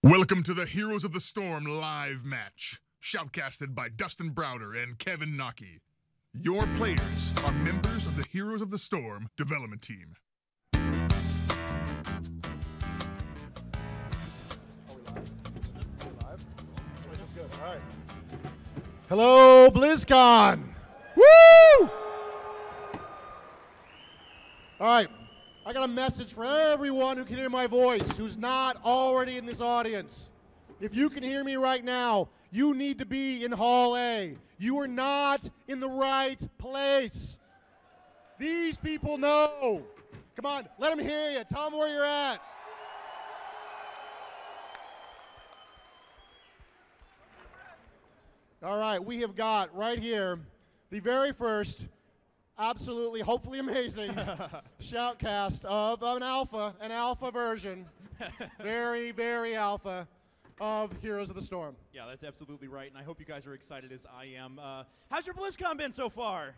Welcome to the Heroes of the Storm live match, shoutcasted by Dustin Browder and Kevin Nockey. Your players are members of the Heroes of the Storm development team. All right. Hello, Blizzcon. Woo! All right. I got a message for everyone who can hear my voice, who's not already in this audience. If you can hear me right now, you need to be in Hall A. You are not in the right place. These people know. Come on, let them hear you. Tell them where you're at. All right, we have got right here the very first, absolutely, hopefully amazing shoutcast of an alpha version, very, very alpha of Heroes of the Storm. Yeah, that's absolutely right, and I hope you guys are excited as I am. How's your BlizzCon been so far?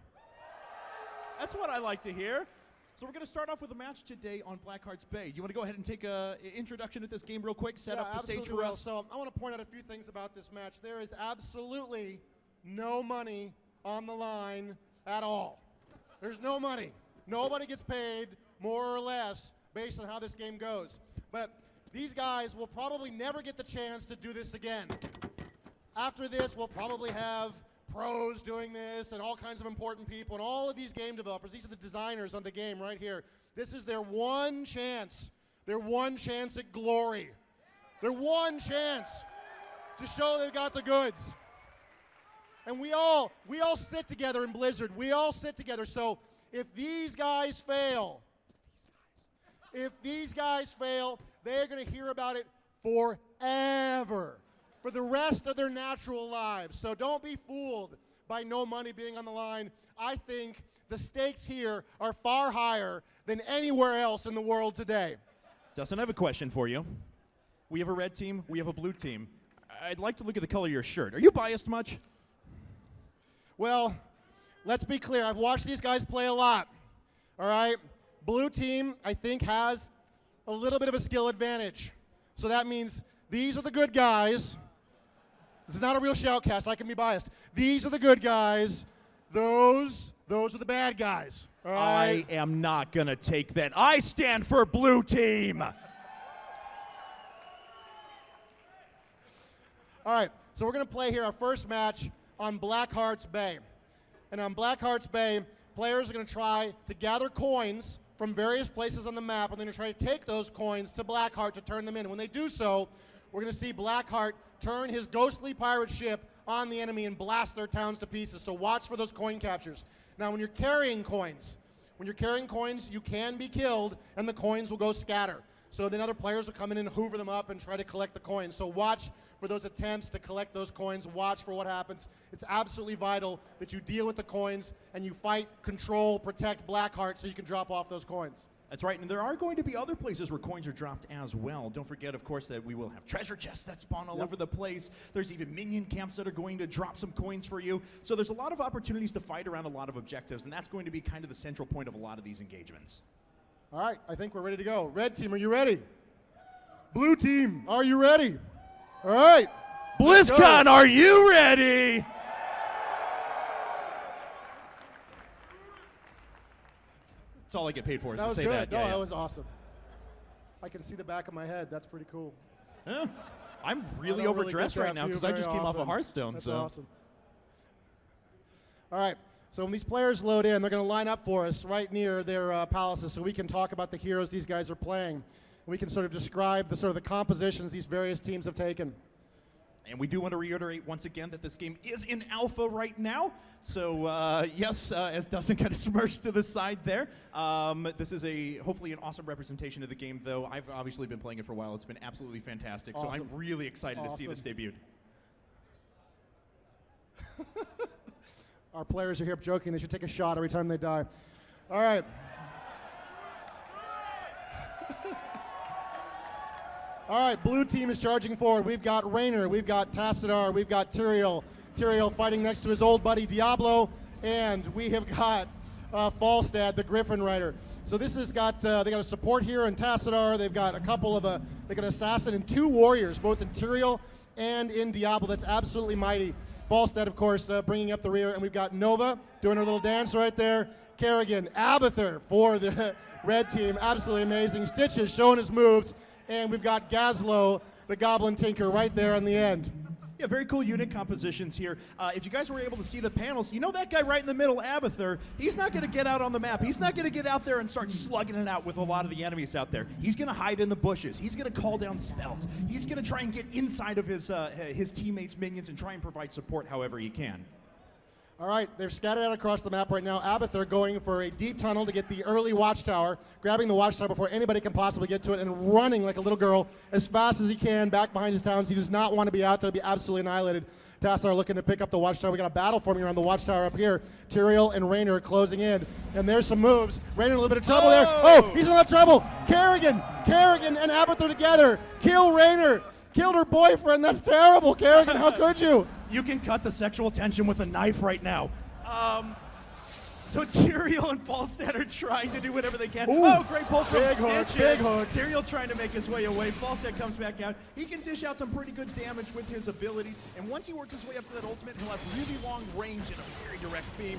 That's what I like to hear. So we're going to start off with a match today on Blackheart's Bay. You want to go ahead and take an introduction to this game real quick, set up the stage for us? So I want to point out a few things about this match. There is absolutely no money on the line at all. There's no money. Nobody gets paid more or less based on how this game goes. But these guys will probably never get the chance to do this again. After this, we'll probably have pros doing this and all kinds of important people and all of these game developers. These are the designers on the game right here. This is their one chance. Their one chance at glory. Their one chance to show they've got the goods. And we all sit together in Blizzard. We all sit together. So if these guys fail, they're going to hear about it forever, for the rest of their natural lives. So don't be fooled by no money being on the line. I think the stakes here are far higher than anywhere else in the world today. Dustin, I have a question for you. We have a red team. We have a blue team. I'd like to look at the color of your shirt. Are you biased much? Well, let's be clear. I've watched these guys play a lot. All right? Blue team, I think, has a little bit of a skill advantage. So that means these are the good guys. This is not a real shoutcast. I can be biased. These are the good guys. Those are the bad guys. All right? I am not going to take that. I stand for blue team. All right, so we're going to play here our first match on Blackheart's Bay. And on Blackheart's Bay, players are going to try to gather coins from various places on the map, and they're going to try to take those coins to Blackheart to turn them in. And when they do so, we're going to see Blackheart turn his ghostly pirate ship on the enemy and blast their towns to pieces. So watch for those coin captures. Now, when you're carrying coins, you can be killed, and the coins will go scatter. So then other players will come in and hoover them up and try to collect the coins. So watch for those attempts to collect those coins. Watch for what happens. It's absolutely vital that you deal with the coins and you fight, control, protect Blackheart so you can drop off those coins. That's right, and there are going to be other places where coins are dropped as well. Don't forget, of course, that we will have treasure chests that spawn all over the place. There's even minion camps that are going to drop some coins for you. So there's a lot of opportunities to fight around a lot of objectives, and that's going to be kind of the central point of a lot of these engagements. All right, I think we're ready to go. Red team, are you ready? Blue team, are you ready? All right. BlizzCon, are you ready? That's all I get paid for is to say that. No, that was awesome. I can see the back of my head. That's pretty cool. Yeah. I'm really overdressed right now because I just came off of Hearthstone. That's awesome. All right. So when these players load in, they're going to line up for us right near their palaces so we can talk about the heroes these guys are playing. We can sort of describe the compositions these various teams have taken. And we do want to reiterate once again that this game is in alpha right now. So yes, as Dustin kind of smirks to the side there, this is hopefully an awesome representation of the game, though. I've obviously been playing it for a while. It's been absolutely fantastic. Awesome. So I'm really excited to see this debuted. Our players are here joking. They should take a shot every time they die. All right. All right, blue team is charging forward. We've got Raynor, we've got Tassadar, we've got Tyrael fighting next to his old buddy Diablo, and we have got Falstad, the Griffin Rider. So this has got, they got a support here in Tassadar. They've got a couple of, they got an assassin and 2 warriors, both in Tyrael and in Diablo. That's absolutely mighty. Falstad, of course, bringing up the rear. And we've got Nova doing her little dance right there. Kerrigan, Abathur for the red team. Absolutely amazing. Stitches showing his moves. And we've got Gazlo, the Goblin Tinker, right there on the end. Yeah, very cool unit compositions here. If you guys were able to see the panels, you know that guy right in the middle, Abathur, he's not going to get out on the map. He's not going to get out there and start slugging it out with a lot of the enemies out there. He's going to hide in the bushes. He's going to call down spells. He's going to try and get inside of his teammates' minions and try and provide support however he can. All right, they're scattered out across the map right now. Abathur going for a deep tunnel to get the early watchtower, grabbing the watchtower before anybody can possibly get to it, and running like a little girl as fast as he can back behind his towns. He does not want to be out there to be absolutely annihilated. Tassar looking to pick up the watchtower. We got a battle forming around the watchtower up here. Tyrael and Raynor closing in, and there's some moves. Raynor in a little bit of trouble there. Oh, he's in a lot of trouble. Kerrigan and Abathur together. Kill Raynor. Killed her boyfriend. That's terrible, Kerrigan. How could you? You can cut the sexual tension with a knife right now. So Tyrael and Falstad are trying to do whatever they can. Ooh. Oh, great pull from Big hook, big hook. Tyrael trying to make his way away. Falstad comes back out. He can dish out some pretty good damage with his abilities. And once he works his way up to that ultimate, he'll have really long range and a very direct beam.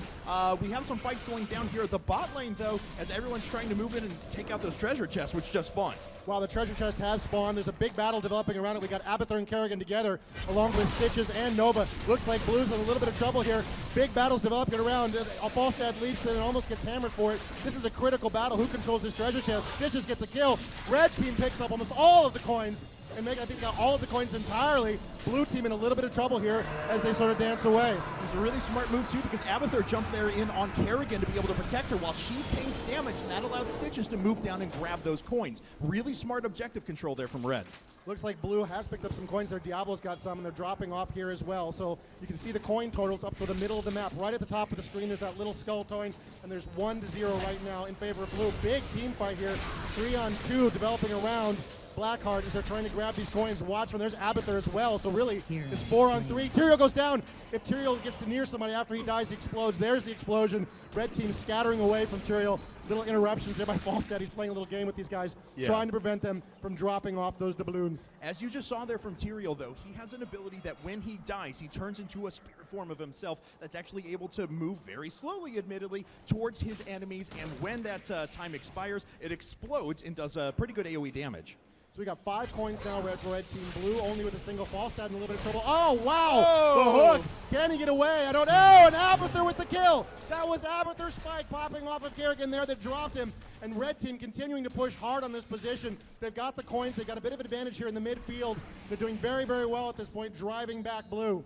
We have some fights going down here at the bot lane, though, as everyone's trying to move in and take out those treasure chests, which just spawned. While the treasure chest has spawned, there's a big battle developing around it. We got Abathur and Kerrigan together, along with Stitches and Nova. Looks like Blue's in a little bit of trouble here. Big battles developing around. Falstad leaps in and almost gets hammered for it. This is a critical battle. Who controls this treasure chest? Stitches gets the kill. Red team picks up almost all of the coins, and I think got all of the coins entirely. Blue team in a little bit of trouble here as they sort of dance away. It was a really smart move, too, because Abathur jumped there in on Kerrigan to be able to protect her while she takes damage, and that allowed Stitches to move down and grab those coins. Really smart objective control there from Red. Looks like Blue has picked up some coins there. Diablo's got some, and they're dropping off here as well. So you can see the coin totals up to the middle of the map. Right at the top of the screen, there's that little skull toying, and there's 1-0 right now in favor of Blue. Big team fight here. 3-on-2 developing around Blackheart as they're trying to grab these coins. Watch when there's Abathur as well. So really, it's 4-on-3. Tyrael goes down. If Tyrael gets to near somebody after he dies, he explodes. There's the explosion. Red team scattering away from Tyrael. Little interruptions there by Falstad. He's playing a little game with these guys, trying to prevent them from dropping off those doubloons. As you just saw there from Tyrael, though, he has an ability that when he dies, he turns into a spirit form of himself that's actually able to move very slowly, admittedly, towards his enemies. And when that time expires, it explodes and does pretty good AoE damage. So we got 5 coins now, Red team. Blue only with a single. Falstad in a little bit of trouble. Oh, wow! Oh. The hook! Can he get away? I don't know. And Abathur with the kill! That was Abathur's spike popping off of Kerrigan there that dropped him. And Red team continuing to push hard on this position. They've got the coins. They've got a bit of an advantage here in the midfield. They're doing very, very well at this point, driving back Blue.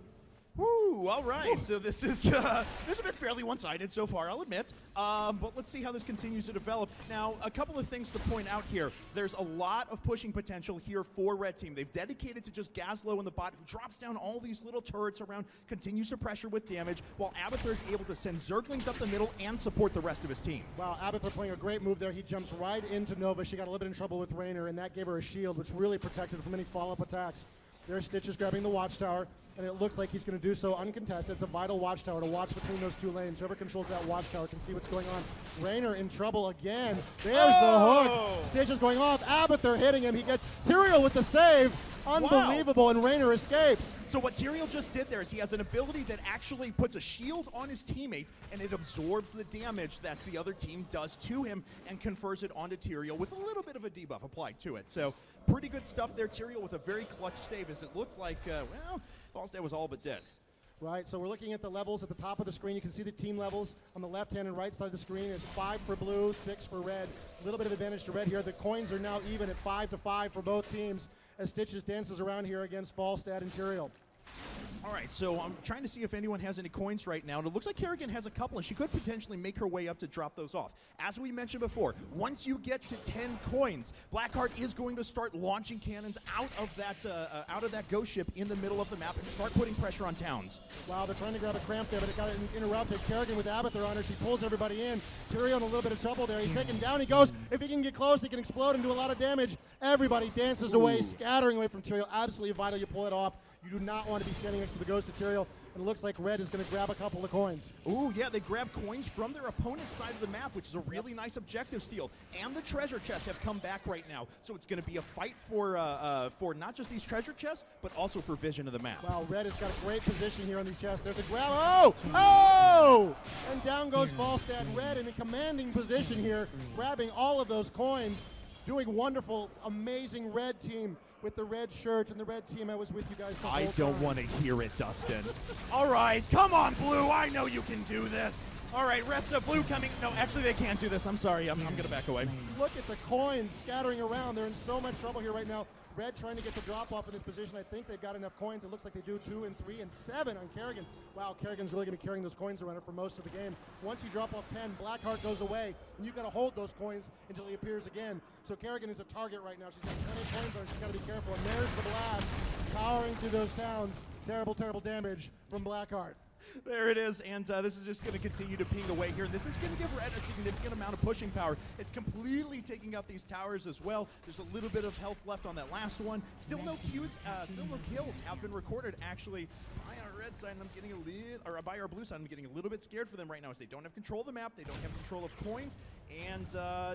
Woo, all right. So this has been fairly one-sided so far, I'll admit. But let's see how this continues to develop. Now, a couple of things to point out here. There's a lot of pushing potential here for Red Team. They've dedicated to just Gazlo and the bot, who drops down all these little turrets around, continues to pressure with damage, while Abathur is able to send Zerglings up the middle and support the rest of his team. Wow, Abathur playing a great move there. He jumps right into Nova. She got a little bit in trouble with Raynor, and that gave her a shield, which really protected her from any follow-up attacks. There's Stitches grabbing the watchtower, and it looks like he's going to do so uncontested. It's a vital watchtower to watch between those 2 lanes. Whoever controls that watchtower can see what's going on. Raynor in trouble again. There's the hook. Stitches going off. Abathur hitting him. He gets Tyrael with the save. Unbelievable, and Raynor escapes. So what Tyrael just did there is he has an ability that actually puts a shield on his teammate, and it absorbs the damage that the other team does to him and confers it onto Tyrael with a little bit of a debuff applied to it. So pretty good stuff there. Tyrael with a very clutch save, as it looks like, well, Falstad was all but dead. Right, so we're looking at the levels at the top of the screen. You can see the team levels on the left-hand and right side of the screen. It's 5 for Blue, 6 for Red. A little bit of advantage to Red here. The coins are now even at 5-5 for both teams as Stitches dances around here against Falstad and Tyrael. All right, so I'm trying to see if anyone has any coins right now, and it looks like Kerrigan has a couple, and she could potentially make her way up to drop those off. As we mentioned before, once you get to 10 coins, Blackheart is going to start launching cannons out of that ghost ship in the middle of the map and start putting pressure on towns. Wow, they're trying to grab a cramp there, but it got interrupted. Kerrigan with Abathur on her. She pulls everybody in. Tyrael in a little bit of trouble there. He's taken down. He goes. If he can get close, he can explode and do a lot of damage. Everybody dances away, scattering away from Tyrael. Absolutely vital you pull it off. You do not want to be standing next to the ghost of Tyrael. and it looks like red is going to grab a couple of coins. Ooh, yeah, they grab coins from their opponent's side of the map, which is a really nice objective steal. And the treasure chests have come back right now, so it's going to be a fight for not just these treasure chests, but also for vision of the map. Wow, red has got a great position here on these chests. There's a grab. Oh! And down goes Falstad. Red in a commanding position here, grabbing all of those coins, doing wonderful, amazing red team with the red shirt and the red team. I was with you guys the whole time. I don't want to hear it, Dustin. All right, come on, Blue. I know you can do this. All right, rest of Blue coming. No, actually, they can't do this. I'm sorry. I'm going to back away. Look at the coins scattering around. They're in so much trouble here right now. Red trying to get the drop off in this position. I think they've got enough coins. It looks like they do 2 and 3 and 7 on Kerrigan. Wow, Kerrigan's really going to be carrying those coins around for most of the game. Once you drop off 10, Blackheart goes away, and you've got to hold those coins until he appears again. So Kerrigan is a target right now. She's got 20 coins on her. She's got to be careful. And there's the blast, powering through those towns. Terrible, terrible damage from Blackheart. There it is, and this is just going to continue to ping away here. This is going to give Red a significant amount of pushing power. It's completely taking out these towers as well. There's a little bit of health left on that last one. Still no kills have been recorded, actually. By our red side, I'm getting a little, or by our blue side, I'm getting a little bit scared for them right now, as they don't have control of the map, they don't have control of coins, and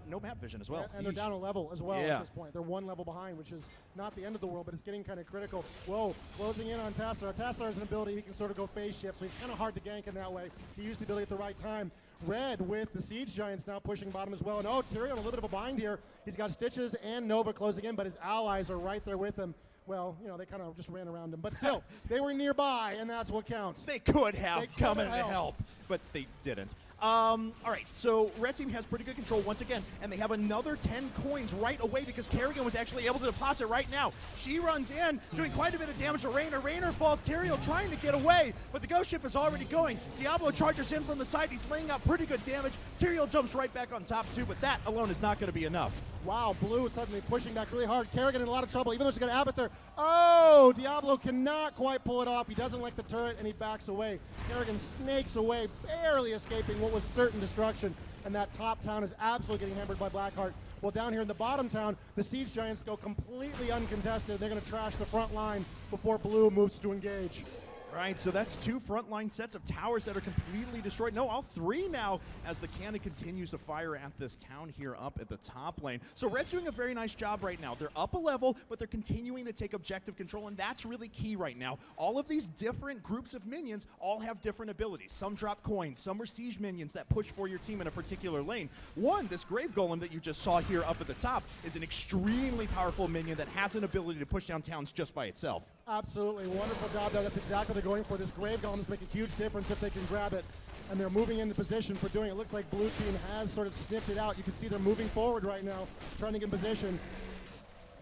no map vision as well. And they're down a level as well at this point. They're 1 level behind, which is not the end of the world, but it's getting kind of critical. Whoa, closing in on Tassar. Tassar has an ability, he can sort of go phase shift, so he's kind of hard to gank in that way. He used the ability at the right time. Red with the Siege Giants now pushing bottom as well. And oh, Tyrion a little bit of a bind here. He's got Stitches and Nova closing in, but his allies are right there with him. Well, you know, they kind of just ran around him. But still, they were nearby, and that's what counts. They could have come in to help, but they didn't. All right, so Red Team has pretty good control once again, and they have another 10 coins right away because Kerrigan was actually able to deposit right now. She runs in, doing quite a bit of damage to Raynor. Raynor falls. Tyrael trying to get away, but the ghost ship is already going. Diablo charges in from the side. He's laying out pretty good damage. Tyrael jumps right back on top too, but that alone is not going to be enough. Wow, Blue suddenly pushing back really hard. Kerrigan in a lot of trouble, even though she's got Abbott there. Oh, Diablo cannot quite pull it off. He doesn't like the turret, and he backs away. Kerrigan snakes away, barely escaping what was certain destruction, and that top town is absolutely getting hammered by Blackheart. Well, down here in the bottom town, the Siege Giants go completely uncontested. They're going to trash the front line before Blue moves to engage. Right, so that's 2 frontline sets of towers that are completely destroyed. No, all 3 now as the cannon continues to fire at this town here up at the top lane. So Red's doing a very nice job right now. They're up a level, but they're continuing to take objective control, and that's really key right now. All of these different groups of minions all have different abilities. Some drop coins, some are siege minions that push for your team in a particular lane. One, this Grave Golem that you just saw here up at the top, is an extremely powerful minion that has an ability to push down towns just by itself. Absolutely, wonderful job there. That's exactly what they're going for. This Grave Golems make a huge difference if they can grab it, and they're moving into position for doing it. It looks like Blue Team has sort of sniffed it out. You can see they're moving forward right now, trying to get in position.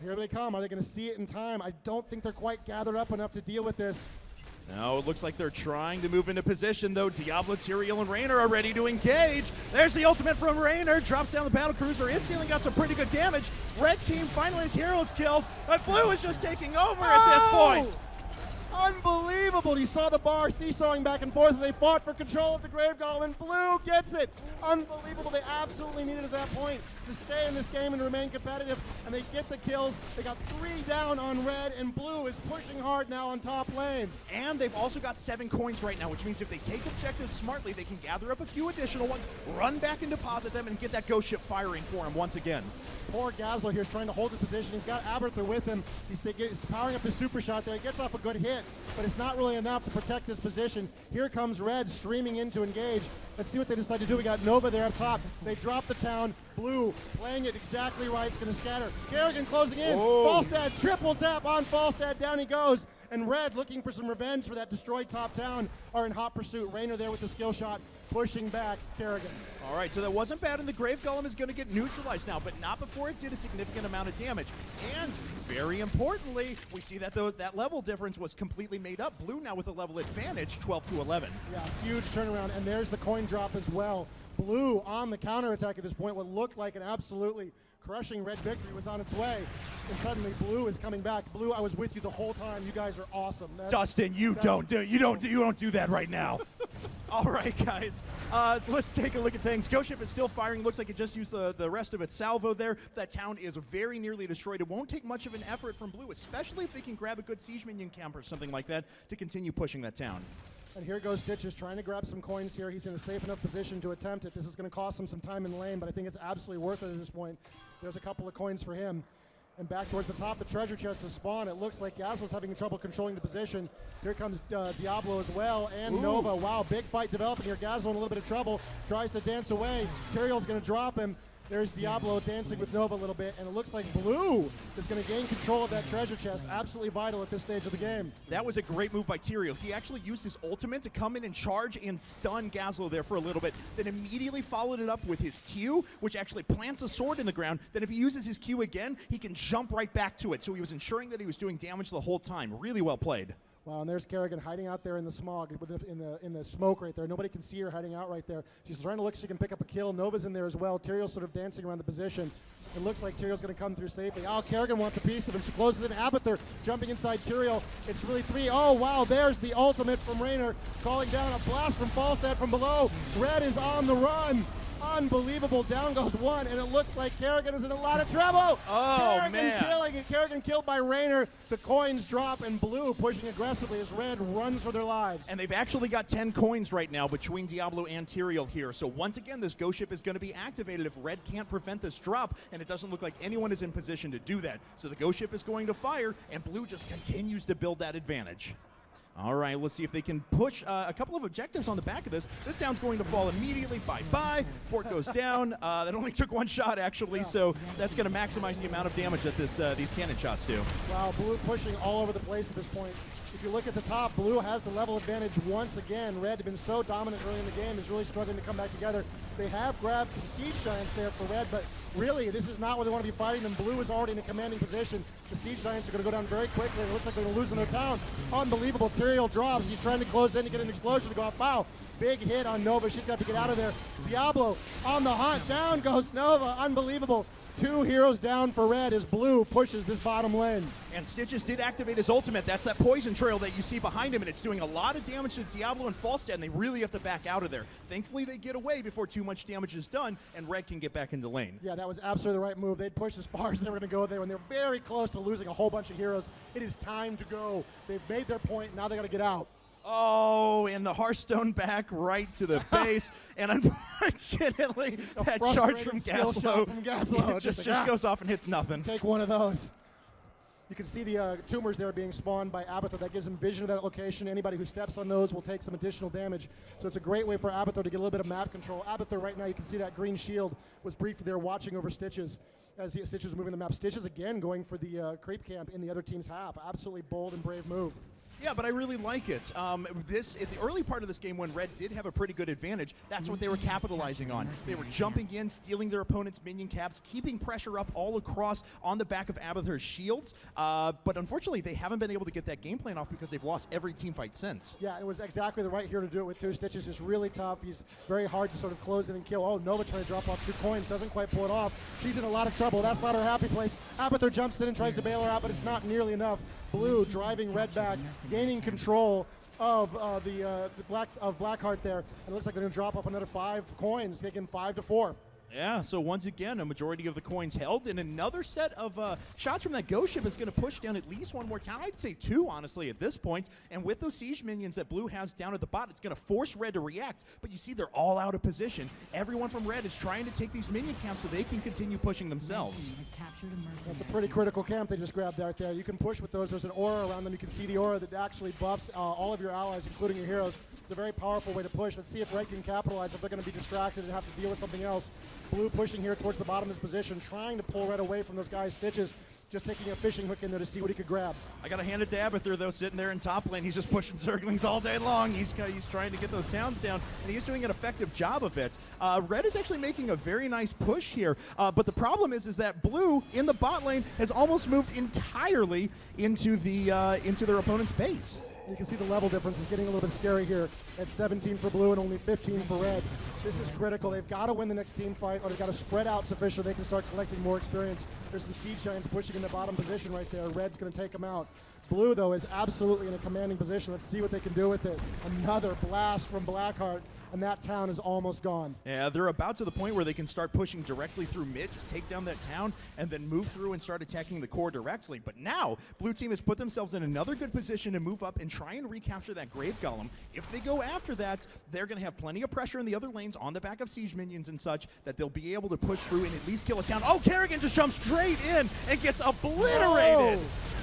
Here they come. Are they going to see it in time? I don't think they're quite gathered up enough to deal with this. No, it looks like they're trying to move into position, though. Diablo, Tyrael, and Raynor are ready to engage. There's the ultimate from Raynor. Drops down the battle cruiser. Is dealing out some pretty good damage. Red Team finally has heroes killed, but Blue is just taking over at this point. Unbelievable. You saw the bar seesawing back and forth, and they fought for control of the Grave Golem, and Blue gets it. Unbelievable. They absolutely needed at that point to stay in this game and remain competitive, and they get the kills. They got 3 down on Red, and Blue is pushing hard now on top lane. And they've also got 7 coins right now, which means if they take objectives smartly, they can gather up a few additional ones, run back and deposit them, and get that ghost ship firing for him once again. Poor Gazlo here is trying to hold his position. He's got Aberther with him. He's powering up his super shot there. He gets off a good hit, but it's not really enough to protect his position. Here comes Red streaming in to engage. Let's see what they decide to do. We got Nova there up top. They drop the town. Blue playing it exactly right. It's going to scatter. Kerrigan closing in. Falstad, triple tap on Falstad. Down he goes. And Red, looking for some revenge for that destroyed top town, are in hot pursuit. Raynor there with the skill shot, pushing back Kerrigan. All right, so that wasn't bad, and the Grave Golem is going to get neutralized now, but not before it did a significant amount of damage. And very importantly, we see that that level difference was completely made up. Blue now with a level advantage, 12-11. Yeah, huge turnaround, and there's the coin drop as well. Blue on the counterattack at this point. What looked like an absolutely crushing Red victory was on its way, and suddenly Blue is coming back. Blue, I was with you the whole time. You guys are awesome. Dustin, you don't do that right now. All right, guys. So let's take a look at things. Ghost Ship is still firing. Looks like it just used the rest of its salvo there. That town is very nearly destroyed. It won't take much of an effort from Blue, especially if they can grab a good siege minion camp or something like that to continue pushing that town. And here goes Stitches trying to grab some coins here. He's in a safe enough position to attempt it. This is going to cost him some time in the lane, but I think it's absolutely worth it at this point. There's a couple of coins for him. And back towards the top, the treasure chest is spawned. It looks like Gazlo's having trouble controlling the position. Here comes Diablo as well, and Nova. Wow, big fight developing here. Gazlo in a little bit of trouble, tries to dance away. Tyrael's going to drop him. There's Diablo dancing with Nova a little bit, and it looks like Blue is going to gain control of that treasure chest. Absolutely vital at this stage of the game. That was a great move by Tyrael. He actually used his ultimate to come in and charge and stun Gazlo there for a little bit, then immediately followed it up with his Q, which actually plants a sword in the ground. Then if he uses his Q again, he can jump right back to it. So he was ensuring that he was doing damage the whole time. Really well played. Wow, and there's Kerrigan hiding out there in the smog, in the smoke right there. Nobody can see her hiding out right there. She's trying to look if she can pick up a kill. Nova's in there as well. Tyrael's sort of dancing around the position. It looks like Tyrael's going to come through safely. Oh, Kerrigan wants a piece of him. She closes in. Abathur jumping inside Tyrael. It's really three. Oh, wow, there's the ultimate from Raynor, calling down a blast from Falstad from below. Red is on the run. Unbelievable. Down goes one, and it looks like Kerrigan is in a lot of trouble. Oh, Kerrigan killed by Raynor. The coins drop, and Blue pushing aggressively as Red runs for their lives. And they've actually got 10 coins right now between Diablo and Tyrael here. So once again, this ghost ship is going to be activated if Red can't prevent this drop, and it doesn't look like anyone is in position to do that. So the ghost ship is going to fire, and Blue just continues to build that advantage. All right, let's see if they can push a couple of objectives on the back of this. This town's going to fall immediately. Bye-bye. Fort goes down. That only took one shot, actually, so that's going to maximize the amount of damage that these cannon shots do. Wow, Blue pushing all over the place at this point. If you look at the top, Blue has the level advantage once again. Red had been so dominant early in the game, is really struggling to come back together. They have grabbed some Siege Giants there for Red, but really, this is not where they want to be fighting them. Blue is already in a commanding position. The Siege Giants are going to go down very quickly. It looks like they're going to lose in their town. Unbelievable. Tyrael drops. He's trying to close in to get an explosion to go off. Wow. Big hit on Nova. She's got to get out of there. Diablo on the hunt. Down goes Nova. Unbelievable. 2 heroes down for Red as Blue pushes this bottom lane. And Stitches did activate his ultimate. That's that poison trail that you see behind him, and it's doing a lot of damage to Diablo and Falstad, and they really have to back out of there. Thankfully, they get away before too much damage is done, and Red can get back into lane. Yeah, that was absolutely the right move. They'd pushed as far as they were going to go there, and they're very close to losing a whole bunch of heroes. It is time to go. They've made their point. Now they got to get out. Oh, and the Hearthstone back right to the face. And unfortunately, that charge from Gazlo just goes off and hits nothing. Take one of those. You can see the tumors there being spawned by Abathur. That gives him vision of that location. Anybody who steps on those will take some additional damage. So it's a great way for Abathur to get a little bit of map control. Abathur right now, you can see that green shield was briefly there watching over Stitches as Stitches was moving the map. Stitches again going for the creep camp in the other team's half. Absolutely bold and brave move. Yeah, but I really like it. In the early part of this game when Red did have a pretty good advantage, that's what they were capitalizing on. They were jumping in, stealing their opponent's minion caps, keeping pressure up all across on the back of Abathur's shields. But unfortunately, they haven't been able to get that game plan off because they've lost every team fight since. Yeah, it was exactly the right hero to do it with too. Stitches is really tough. He's very hard to sort of close in and kill. Oh, Nova trying to drop off 2 coins. Doesn't quite pull it off. She's in a lot of trouble. That's not her happy place. Abathur jumps in and tries to bail her out, but it's not nearly enough. Blue driving Red back, gaining control of Blackheart there. And it looks like they're going to drop off another 5 coins, taking 5 to 4. Yeah, so once again, a majority of the coins held, and another set of shots from that ghost ship is going to push down at least one more town. I'd say 2, honestly, at this point. And with those siege minions that Blue has down at the bot, it's going to force Red to react. But you see they're all out of position. Everyone from Red is trying to take these minion camps so they can continue pushing themselves. That's a pretty critical camp they just grabbed out there. You can push with those. There's an aura around them. You can see the aura that actually buffs all of your allies, including your heroes. It's a very powerful way to push. Let's see if Red can capitalize if they're going to be distracted and have to deal with something else. Blue pushing here towards the bottom of this position, trying to pull Red away from those guys' Stitches, just taking a fishing hook in there to see what he could grab. I got to hand it to Abathur, though, sitting there in top lane. He's just pushing Zerglings all day long. He's trying to get those towns down, and he's doing an effective job of it. Red is actually making a very nice push here, but the problem is that Blue, in the bot lane, has almost moved entirely into their opponent's base. You can see the level difference is getting a little bit scary here at 17 for Blue and only 15 for Red. This is critical. They've got to win the next team fight, or they've got to spread out sufficient they can start collecting more experience. There's some Siege Giants pushing in the bottom position right there. Red's going to take them out. Blue, though, is absolutely in a commanding position. Let's see what they can do with it. Another blast from Blackheart, and that town is almost gone. Yeah, they're about to the point where they can start pushing directly through mid, just take down that town, and then move through and start attacking the core directly. But now, Blue Team has put themselves in another good position to move up and try and recapture that Grave Golem. If they go after that, they're going to have plenty of pressure in the other lanes on the back of Siege minions and such that they'll be able to push through and at least kill a town. Oh, Kerrigan just jumps straight in and gets obliterated!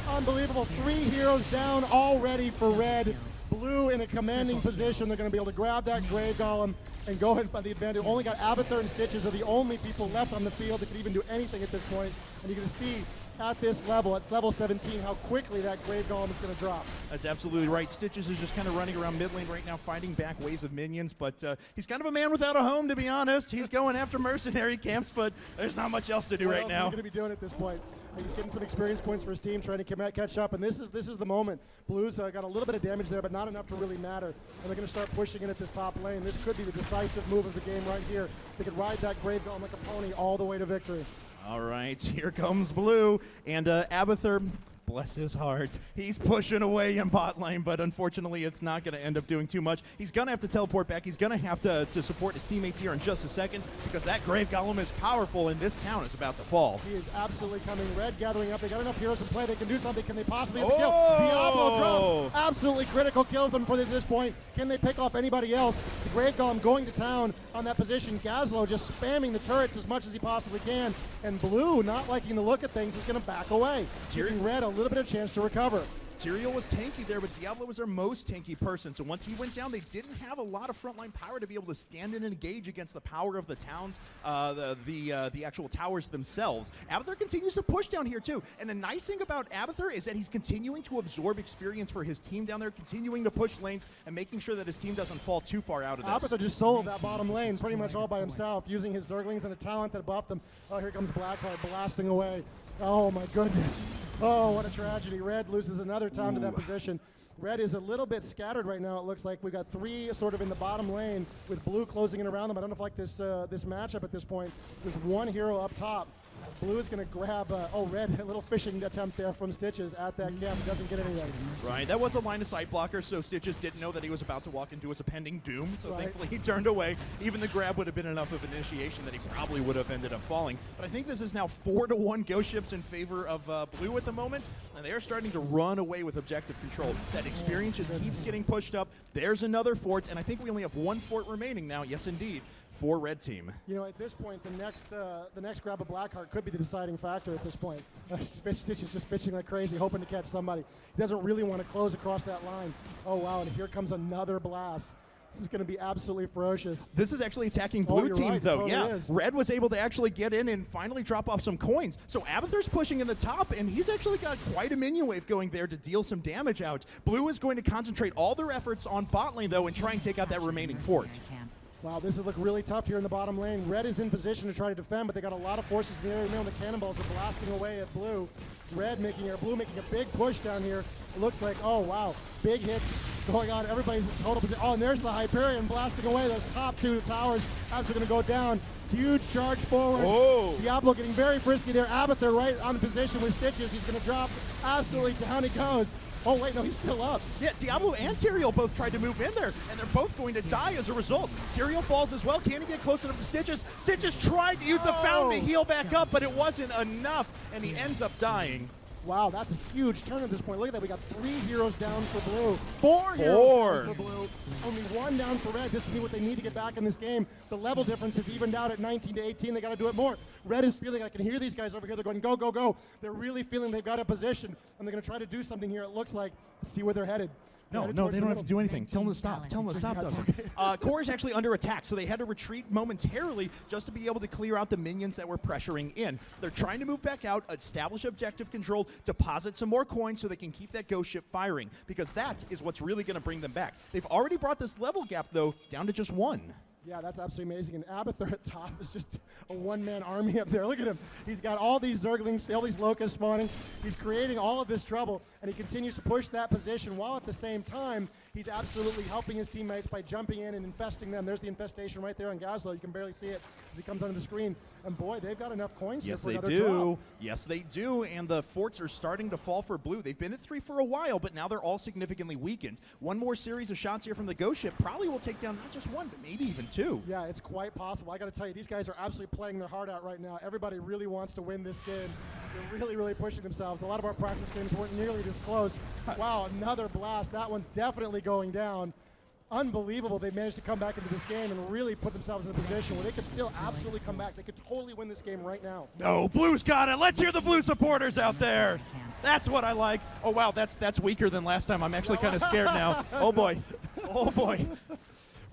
Oh, unbelievable. 3 heroes down already for Red. Blue in a commanding position. They're going to be able to grab that Grave Golem and go ahead by the advantage. Only got Abathur and Stitches are the only people left on the field that can even do anything at this point. And you can see at this level, it's level 17, how quickly that Grave Golem is going to drop. That's absolutely right. Stitches is just kind of running around mid lane right now, fighting back waves of minions, but he's kind of a man without a home, to be honest. He's going after mercenary camps, but there's not much else to do right now. What else is he going to be doing at this point? He's getting some experience points for his team, trying to catch up, and this is the moment. Blues got a little bit of damage there, but not enough to really matter. And they're going to start pushing in at this top lane. This could be the decisive move of the game right here. They could ride that Grave Golem like a pony all the way to victory. All right, here comes Blue, and Abathur, bless his heart, he's pushing away in bot lane, but unfortunately it's not going to end up doing too much. He's going to have to teleport back. He's going to have to support his teammates here in just a second because that Grave Golem is powerful and this town is about to fall. He is absolutely coming. Red gathering up. They got enough heroes in play. They can do something. Can they possibly get the kill? Diablo drops. Absolutely critical kill them for this point. Can they pick off anybody else? The Grave Golem going to town on that position. Gazlo just spamming the turrets as much as he possibly can. And Blue, not liking the look of things, is going to back away. Giving Red a little bit of chance to recover. Tyrael was tanky there, but Diablo was their most tanky person. So once he went down, they didn't have a lot of frontline power to be able to stand in and engage against the power of the towns, the actual towers themselves. Abathur continues to push down here too. And the nice thing about Abathur is that he's continuing to absorb experience for his team down there, continuing to push lanes and making sure that his team doesn't fall too far out of this. Abathur just soloed that bottom lane pretty much all by himself, using his Zerglings and a talent that buffed them. Oh, here comes Blackheart blasting away. Oh my goodness. Oh, what a tragedy. Red loses another town to that position. Red is a little bit scattered right now, it looks like. We've got 3 sort of in the bottom lane with Blue closing in around them. I don't know if like this matchup at this point. There's 1 hero up top. Blue is going to grab, Red, a little fishing attempt there from Stitches at that camp. Doesn't get anything. Right, that was a line of sight blocker, so Stitches didn't know that he was about to walk into his impending doom, so thankfully he turned away. Even the grab would have been enough of an initiation that he probably would have ended up falling. But I think this is now 4-1 ghost ships in favor of Blue at the moment, and they are starting to run away with objective control. That experience just keeps getting pushed up. There's another fort, and I think we only have 1 fort remaining now. Yes, indeed. For Red Team. You know, at this point, the next grab of Blackheart could be the deciding factor at this point. Stitch is just pitching like crazy, hoping to catch somebody. He doesn't really want to close across that line. Oh, wow, and here comes another blast. This is going to be absolutely ferocious. This is actually attacking Blue Team, right, though. totally Yeah, is. Red was able to actually get in and finally drop off some coins. So Abathur's pushing in the top, and he's actually got quite a minion wave going there to deal some damage out. Blue is going to concentrate all their efforts on bot lane, though, and try and take out that remaining fort. Wow, this has looked really tough here in the bottom lane. Red is in position to try to defend, but they got a lot of forces in the area. The cannonballs are blasting away at Blue. Blue making a big push down here. It looks like, oh wow, big hits going on. Everybody's in total position. Oh, and there's the Hyperion blasting away. Those top 2 towers as they're going to go down. Huge charge forward. Oh. Diablo getting very frisky there. Abathur right on position with Stitches. He's going to drop. Absolutely down he goes. Oh, wait, no, he's still up. Yeah, Diablo and Tyrael both tried to move in there, and they're both going to die as a result. Tyrael falls as well. Can he get close enough to Stitches? Stitches tried to use the fountain to heal back up, but it wasn't enough, and he ends up dying. Wow, that's a huge turn at this point. Look at that. We got 3 heroes down for Blue. 4 heroes down for Blue. Only 1 down for Red. This is what they need to get back in this game. The level difference is evened out at 19 to 18. They got to do it more. Red is feeling, I can hear these guys over here. They're going, go, go, go. They're really feeling they've got a position, and they're going to try to do something here. It looks like. Let's see where they're headed. No, they don't have to do anything. Tell them to stop. Tell them to stop. Core is actually under attack, so they had to retreat momentarily just to be able to clear out the minions that were pressuring in. They're trying to move back out, establish objective control, deposit some more coins so they can keep that ghost ship firing, because that is what's really going to bring them back. They've already brought this level gap, though, down to just 1. Yeah, that's absolutely amazing. And Abathur at top is just a one-man army up there. Look at him. He's got all these Zerglings, all these locusts spawning. He's creating all of this trouble, and he continues to push that position while at the same time He's absolutely helping his teammates by jumping in and infesting them. There's the infestation right there on Gazlo. You can barely see it as he comes onto the screen. And boy, they've got enough coins here for another drop. Yes, they do. And the forts are starting to fall for blue. They've been at 3 for a while, but now they're all significantly weakened. One more series of shots here from the Ghost Ship probably will take down not just one, but maybe even 2. Yeah, it's quite possible. I got to tell you, these guys are absolutely playing their heart out right now. Everybody really wants to win this game. They're really, really pushing themselves. A lot of our practice games weren't nearly this close. Wow, another blast. That one's definitely going down. Unbelievable they managed to come back into this game and really put themselves in a position where they could still absolutely come back. They could totally win this game right now. No, Blue's got it. Let's hear the Blue supporters out there. That's what I like. Oh, wow, that's weaker than last time. I'm actually kind of scared now. Oh, boy. Oh, boy.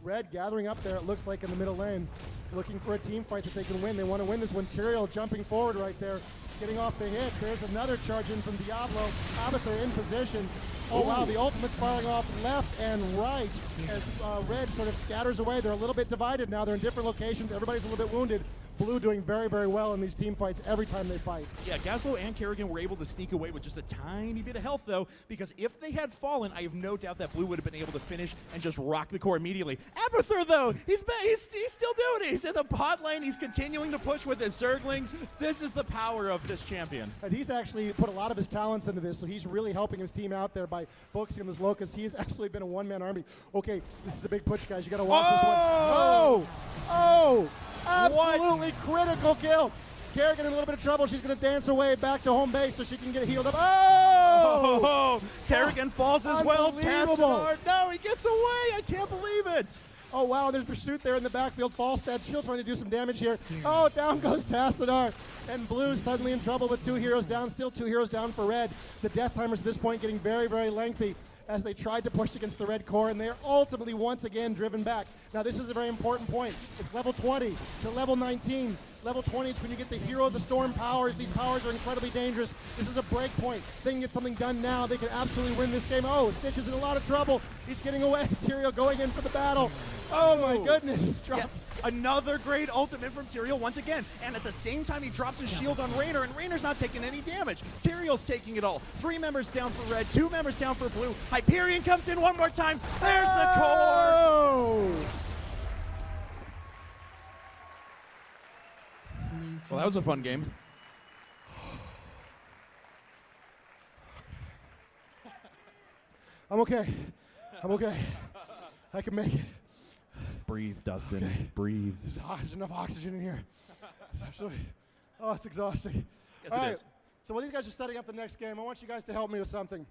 Red gathering up there, it looks like, in the middle lane, looking for a team fight that they can win. They want to win this one. Tyrael jumping forward right there, getting off the hit. There's another charge in from Diablo. Abathur in position. Oh, wow, the ultimate's firing off left and right as Red sort of scatters away. They're a little bit divided now. They're in different locations. Everybody's a little bit wounded. Blue doing very, very well in these team fights every time they fight. Yeah, Gazlo and Kerrigan were able to sneak away with just a tiny bit of health, though, because if they had fallen, I have no doubt that Blue would have been able to finish and just rock the core immediately. Abathur, though, he's still doing it. He's in the bot lane. He's continuing to push with his Zerglings. This is the power of this champion. And he's actually put a lot of his talents into this, so he's really helping his team out there by focusing on this Locust. He's actually been a one-man army. Okay, this is a big push, guys. You got to watch this one. Oh! Absolutely critical kill. Kerrigan in a little bit of trouble. She's going to dance her way back to home base so she can get healed up. Oh! Kerrigan falls as well. Tassadar. No, he gets away. I can't believe it. Oh, wow, there's pursuit there in the backfield. Falstad Shield trying to do some damage here. Oh, down goes Tassadar. And Blue suddenly in trouble with 2 heroes down. Still 2 heroes down for Red. The death timers at this point getting very, very lengthy as they tried to push against the Red core, and they are ultimately once again driven back. Now, this is a very important point. It's level 20 to level 19. Level 20 is when you get the Hero of the Storm powers. These powers are incredibly dangerous. This is a break point. They can get something done now. They can absolutely win this game. Oh, Stitch is in a lot of trouble. He's getting away. Tyrael going in for the battle. Oh, my goodness. Yeah, another great ultimate from Tyrael once again. And at the same time, he drops his shield on Raynor, and Raynor's not taking any damage. Tyrael's taking it all. 3 members down for Red, 2 members down for Blue. Hyperion comes in one more time. There's the core. Well, that was a fun game. I'm okay. I can make it. Breathe, Dustin. Okay. Breathe. There's enough oxygen in here. It's absolutely, it's exhausting. Yes, all it right. is. So while these guys are setting up the next game, I want you guys to help me with something.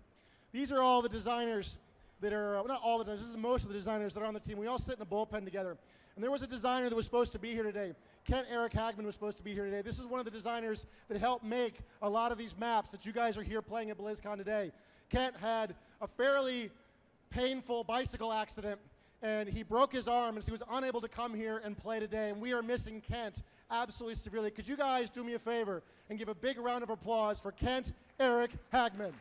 These are all the designers that are, well, not all the designers, this is most of the designers that are on the team. We all sit in a bullpen together. And there was a designer that was supposed to be here today. Kent Eric Hagman was supposed to be here today. This is one of the designers that helped make a lot of these maps that you guys are here playing at BlizzCon today. Kent had a fairly painful bicycle accident, and he broke his arm, and so he was unable to come here and play today, and we are missing Kent absolutely severely. Could you guys do me a favor and give a big round of applause for Kent Eric Hagman?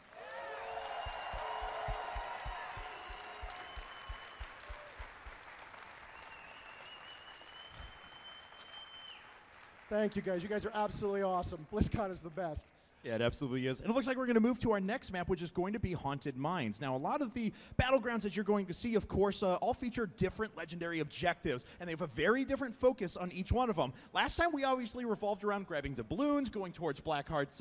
Thank you, guys. You guys are absolutely awesome. BlizzCon is the best. Yeah, it absolutely is. And it looks like we're going to move to our next map, which is going to be Haunted Mines. Now, a lot of the battlegrounds that you're going to see, of course, all feature different legendary objectives, and they have a very different focus on each one of them. Last time, we obviously revolved around grabbing doubloons, going towards Blackheart's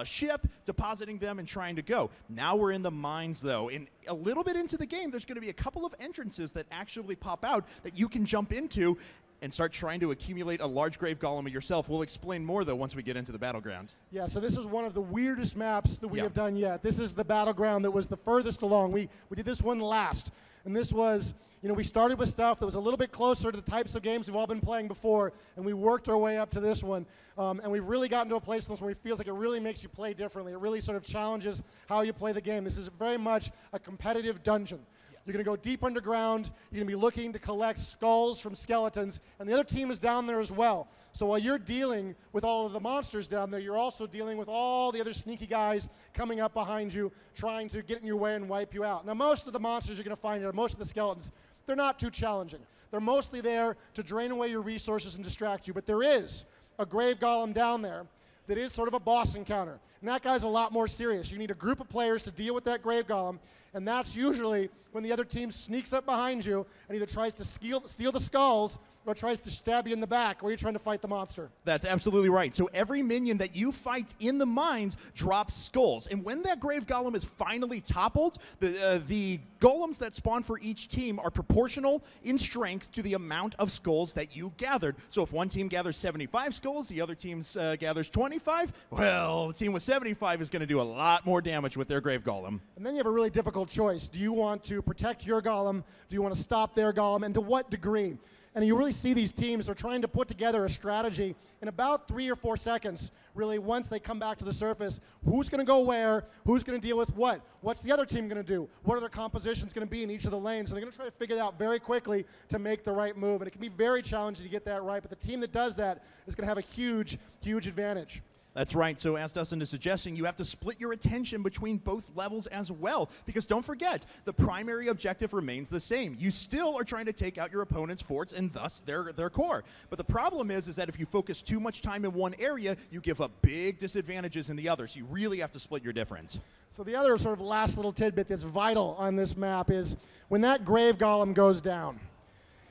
ship, depositing them, and trying to go. Now we're in the mines, though. And a little bit into the game, there's going to be a couple of entrances that actually pop out that you can jump into and start trying to accumulate a large grave golem yourself. We'll explain more, though, once we get into the battleground. Yeah, so this is one of the weirdest maps that we have done yet. This is the battleground that was the furthest along. We did this one last, and this was, we started with stuff that was a little bit closer to the types of games we've all been playing before, and we worked our way up to this one, and we've really gotten to a place where it feels like it really makes you play differently. It really sort of challenges how you play the game. This is very much a competitive dungeon. You're going to go deep underground. You're going to be looking to collect skulls from skeletons. And the other team is down there as well. So while you're dealing with all of the monsters down there, you're also dealing with all the other sneaky guys coming up behind you, trying to get in your way and wipe you out. Now, most of the monsters you're going to find here, most of the skeletons, they're not too challenging. They're mostly there to drain away your resources and distract you. But there is a grave golem down there that is sort of a boss encounter. And that guy's a lot more serious. You need a group of players to deal with that grave golem. And that's usually when the other team sneaks up behind you and either tries to steal the skulls or tries to stab you in the back where you're trying to fight the monster. That's absolutely right. So every minion that you fight in the mines drops skulls. And when that Grave Golem is finally toppled, the golems that spawn for each team are proportional in strength to the amount of skulls that you gathered. So if one team gathers 75 skulls, the other team gathers 25, well, the team with 75 is going to do a lot more damage with their Grave Golem. And then you have a really difficult choice. Do you want to protect your golem? Do you want to stop their golem? And to what degree? And you really see these teams are trying to put together a strategy in about 3 or 4 seconds, really, once they come back to the surface. Who's going to go where? Who's going to deal with what? What's the other team going to do? What are their compositions going to be in each of the lanes? So they're going to try to figure it out very quickly to make the right move. And it can be very challenging to get that right, but the team that does that is going to have a huge, huge advantage. That's right. So as Dustin is suggesting, you have to split your attention between both levels as well. Because don't forget, the primary objective remains the same. You still are trying to take out your opponent's forts and thus their core. But the problem is that if you focus too much time in one area, you give up big disadvantages in the other. So you really have to split your difference. So the other sort of last little tidbit that's vital on this map is when that Grave Golem goes down,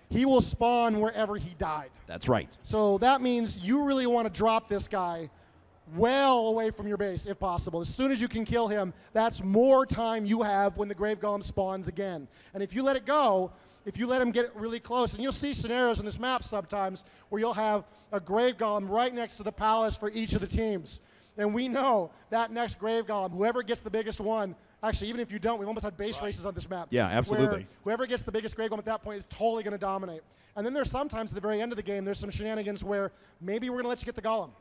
he will spawn wherever he died. That's right. So that means you really want to drop this guy well away from your base, if possible. As soon as you can kill him, that's more time you have when the Grave Golem spawns again. And if you let it go, if you let him get really close, and you'll see scenarios in this map sometimes where you'll have a Grave Golem right next to the palace for each of the teams. And we know that next Grave Golem, whoever gets the biggest one, actually, even if you don't, we've almost had base races on this map. Yeah, absolutely. Where whoever gets the biggest Grave Golem at that point is totally going to dominate. And then there's sometimes at the very end of the game, there's some shenanigans where maybe we're going to let you get the Golem.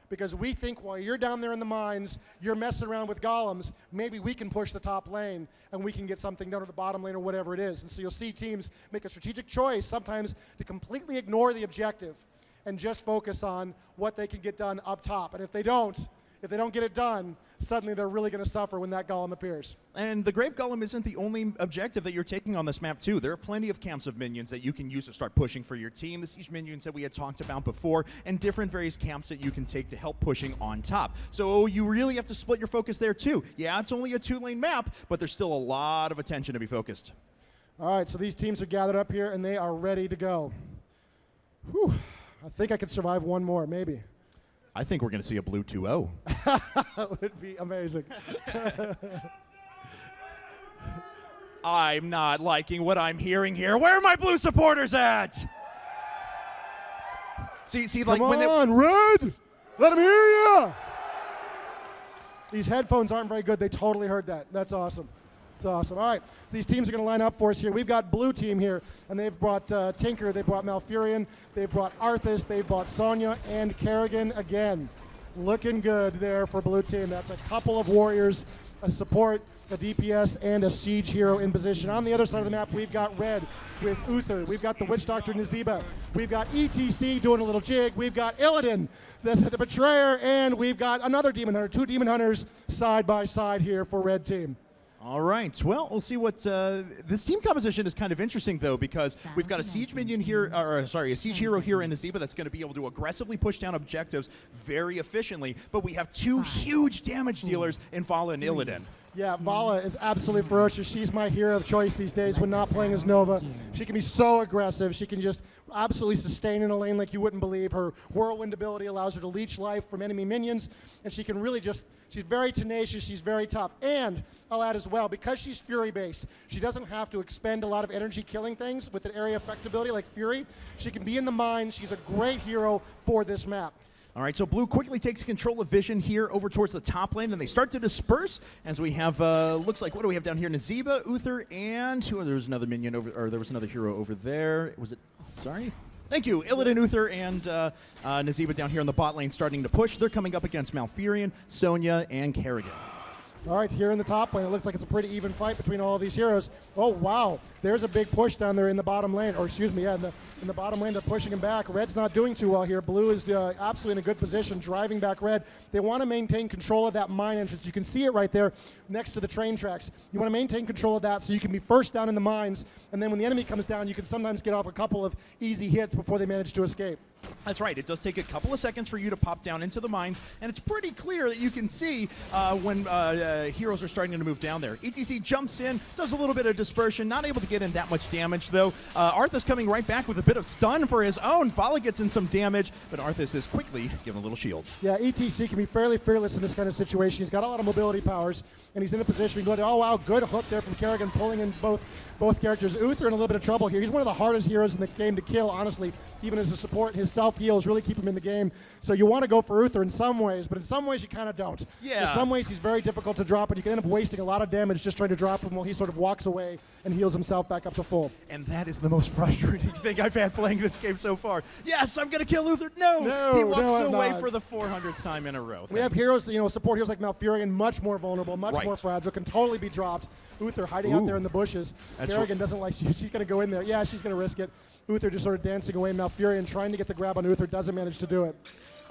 Because we think while you're down there in the mines, you're messing around with golems, maybe we can push the top lane and we can get something done to the bottom lane or whatever it is. And so you'll see teams make a strategic choice sometimes to completely ignore the objective and just focus on what they can get done up top. And if they don't get it done, suddenly they're really going to suffer when that golem appears. And the Grave Golem isn't the only objective that you're taking on this map, too. There are plenty of camps of minions that you can use to start pushing for your team, the siege minions that we had talked about before, and different various camps that you can take to help pushing on top. So you really have to split your focus there, too. Yeah, it's only a 2-lane map, but there's still a lot of attention to be focused. All right, so these teams are gathered up here, and they are ready to go. Whew. I think I could survive one more, maybe. I think we're going to see a blue 2-0. That would be amazing. I'm not liking what I'm hearing here. Where are my blue supporters at? See, like Come when on, Red! Let them hear you! These headphones aren't very good. They totally heard that. That's awesome. It's awesome. All right, so these teams are going to line up for us here. We've got blue team here, and they've brought Tinker, they've brought Malfurion, they've brought Arthas, they've brought Sonya, and Kerrigan again. Looking good there for blue team. That's a couple of warriors, a support, a DPS, and a siege hero in position. On the other side of the map, we've got red with Uther. We've got the Witch Doctor Nazeeba. We've got ETC doing a little jig. We've got Illidan, the Betrayer, and we've got another Demon Hunter. 2 Demon Hunters side by side here for red team. All right. Well, we'll see what this team composition is kind of interesting though, because we've got a siege minion here, a siege hero here in Nazeeba that's going to be able to aggressively push down objectives very efficiently. But we have 2 huge damage dealers in Vala and Illidan. Yeah, Vala is absolutely ferocious. She's my hero of choice these days when not playing as Nova. She can be so aggressive. She can just absolutely sustain in a lane like you wouldn't believe. Her whirlwind ability allows her to leech life from enemy minions, and she can really just, she's very tenacious, she's very tough. And I'll add as well, because she's Fury-based, she doesn't have to expend a lot of energy killing things with an area effect ability like Fury. She can be in the mine. She's a great hero for this map. All right, so blue quickly takes control of vision here over towards the top lane, and they start to disperse as we have, looks like, what do we have down here? Nazeeba, Uther, and there was another minion over, or there was another hero over there. Was it, sorry? Thank you. Illidan, Uther, and Nazeeba down here on the bot lane starting to push. They're coming up against Malfurion, Sonya, and Kerrigan. All right, here in the top lane, it looks like it's a pretty even fight between all of these heroes. Oh, wow. There's a big push down there in the bottom lane, or excuse me, yeah, in the bottom lane, they're pushing him back. Red's not doing too well here. Blue is absolutely in a good position, driving back red. They want to maintain control of that mine entrance. You can see it right there next to the train tracks. You want to maintain control of that so you can be first down in the mines, and then when the enemy comes down, you can sometimes get off a couple of easy hits before they manage to escape. That's right. It does take a couple of seconds for you to pop down into the mines, and it's pretty clear that you can see when heroes are starting to move down there. ETC jumps in, does a little bit of dispersion, not able to get in that much damage, though. Arthas coming right back with a bit of stun for his own. Vala gets in some damage, but Arthas is quickly given a little shield. Yeah, ETC can be fairly fearless in this kind of situation. He's got a lot of mobility powers, and he's in a position to go, oh, wow, good hook there from Kerrigan, pulling in both characters. Uther in a little bit of trouble here. He's one of the hardest heroes in the game to kill, honestly, even as a support. His self-heals really keep him in the game. So you want to go for Uther in some ways, but in some ways you kind of don't. Yeah. In some ways he's very difficult to drop, and you can end up wasting a lot of damage just trying to drop him while he sort of walks away and heals himself back up to full. And that is the most frustrating thing I've had playing this game so far. Yes, I'm going to kill Uther. No, he walks away for the 400th time in a row. We have heroes, support heroes like Malfurion, much more vulnerable, much more fragile, can totally be dropped. Uther hiding out there in the bushes. Kerrigan doesn't like she's going to go in there. Yeah, she's going to risk it. Uther just sort of dancing away. Malfurion trying to get the grab on Uther, doesn't manage to do it.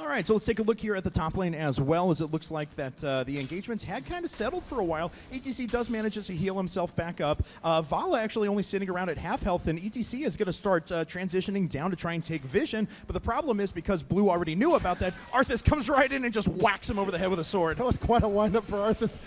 All right, so let's take a look here at the top lane as well, as it looks like that the engagements had kind of settled for a while. ETC does manage to heal himself back up. Vala actually only sitting around at half health, and ETC is going to start transitioning down to try and take vision. But the problem is, because Blue already knew about that, Arthas comes right in and just whacks him over the head with a sword. That was quite a wind-up for Arthas.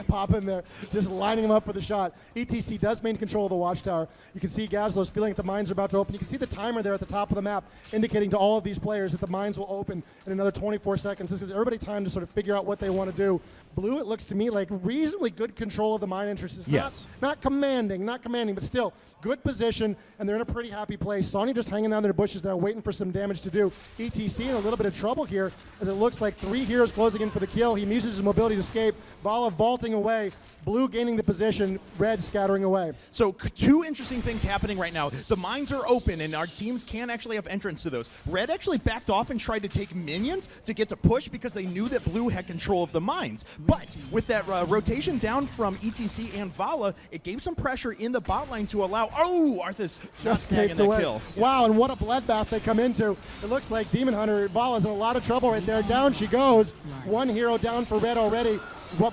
Pop in there, just lining him up for the shot. ETC does maintain control of the watchtower. You can see Gazlo's feeling that the mines are about to open. You can see the timer there at the top of the map, indicating to all of these players that the mines will open in another 24 seconds. This gives everybody time to sort of figure out what they want to do. Blue, it looks to me like reasonably good control of the mine entrance. It's not commanding, but still good position, and they're in a pretty happy place. Sonya just hanging down their bushes now, waiting for some damage to do. ETC in a little bit of trouble here, as it looks like 3 heroes closing in for the kill. He uses his mobility to escape. Vala vaulting away. Blue gaining the position. Red scattering away. So 2 interesting things happening right now. The mines are open, and our teams can actually have entrance to those. Red actually backed off and tried to take minions to get to push because they knew that Blue had control of the mines. But with that rotation down from ETC and Vala, it gave some pressure in the bot lane to allow... Oh, Arthas just snagging that kill. Wow, and what a bloodbath they come into. It looks like Demon Hunter, Vala's in a lot of trouble right there. Down she goes. 1 hero down for Red already.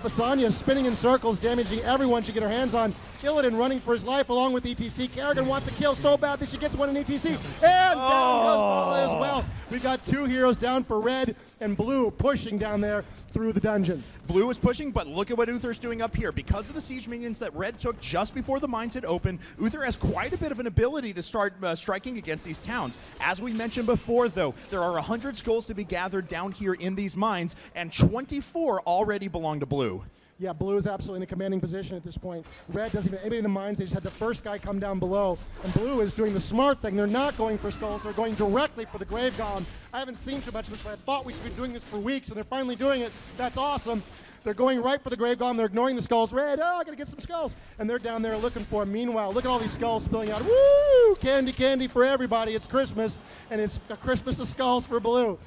Sonya is spinning in circles, damaging everyone she can get her hands on. Illidan running for his life along with ETC. Kerrigan wants to kill so bad that she gets one in ETC. And down goes Vala as well. We got 2 heroes down for Red, and Blue pushing down there through the dungeon. Blue is pushing, but look at what Uther's doing up here. Because of the siege minions that Red took just before the mines had opened, Uther has quite a bit of an ability to start striking against these towns. As we mentioned before, though, there are 100 skulls to be gathered down here in these mines, and 24 already belong to Blue. Yeah, Blue is absolutely in a commanding position at this point. Red doesn't even anybody in the mines. They just had the first guy come down below. And Blue is doing the smart thing. They're not going for skulls. They're going directly for the Grave Golem. I haven't seen too much of this, but I thought we should be doing this for weeks, and they're finally doing it. That's awesome. They're going right for the Grave Golem. They're ignoring the skulls. Red, I got to get some skulls. And they're down there looking for them. Meanwhile, look at all these skulls spilling out. Woo! Candy, candy for everybody. It's Christmas, and it's a Christmas of skulls for Blue.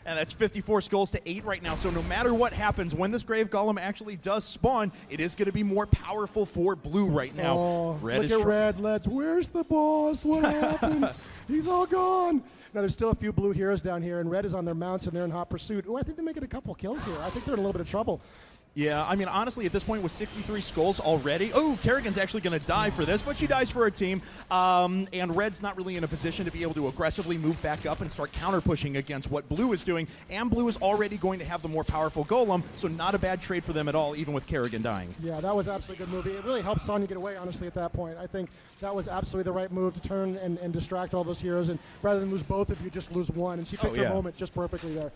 And that's 54 skulls to 8 right now. So no matter what happens, when this Grave Golem actually does spawn, it is going to be more powerful for Blue right now. Oh, look at Red. Where's the boss? What happened? He's all gone. Now, there's still a few Blue heroes down here, and Red is on their mounts, and they're in hot pursuit. Oh, I think they're making a couple kills here. I think they're in a little bit of trouble. Yeah, I mean, honestly, at this point with 63 skulls already, oh, Kerrigan's actually going to die for this, but she dies for her team. And Red's not really in a position to be able to aggressively move back up and start counter-pushing against what Blue is doing. And Blue is already going to have the more powerful golem, so not a bad trade for them at all, even with Kerrigan dying. Yeah, that was absolutely a good move. It really helped Sonya get away, honestly, at that point. I think that was absolutely the right move to turn and distract all those heroes, and rather than lose both of you, just lose one. And she picked her moment just perfectly there.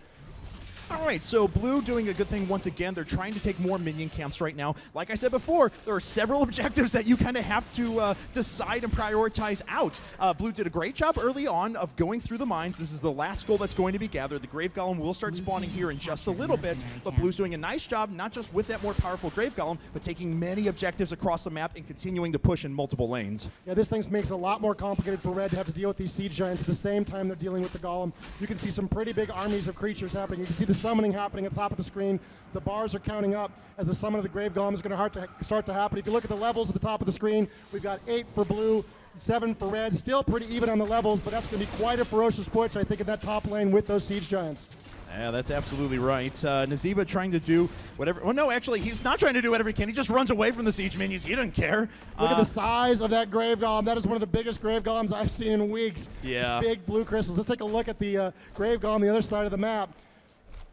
All right, so Blue doing a good thing once again. They're trying to take more minion camps right now. Like I said before, there are several objectives that you kind of have to decide and prioritize out. Blue did a great job early on of going through the mines. This is the last skull that's going to be gathered. The Grave Golem will start spawning here in just a little bit, but Blue's doing a nice job, not just with that more powerful Grave Golem, but taking many objectives across the map and continuing to push in multiple lanes. Yeah, this thing makes it a lot more complicated for Red to have to deal with these siege giants at the same time they're dealing with the Golem. You can see some pretty big armies of creatures happening. You can see the summoning happening at the top of the screen. The bars are counting up as the summon of the Grave Golem is going to start to happen. If you look at the levels at the top of the screen, we've got 8 for Blue, 7 for Red. Still pretty even on the levels, but that's going to be quite a ferocious push, I think, in that top lane with those siege giants. Yeah, that's absolutely right. Nazeeba trying to do whatever. Well, no, actually, he's not trying to do whatever he can. He just runs away from the siege minions. He doesn't care. Look at the size of that grave golem. That is one of the biggest grave golems I've seen in weeks. Yeah. Big blue crystals. Let's take a look at the grave golem on the other side of the map.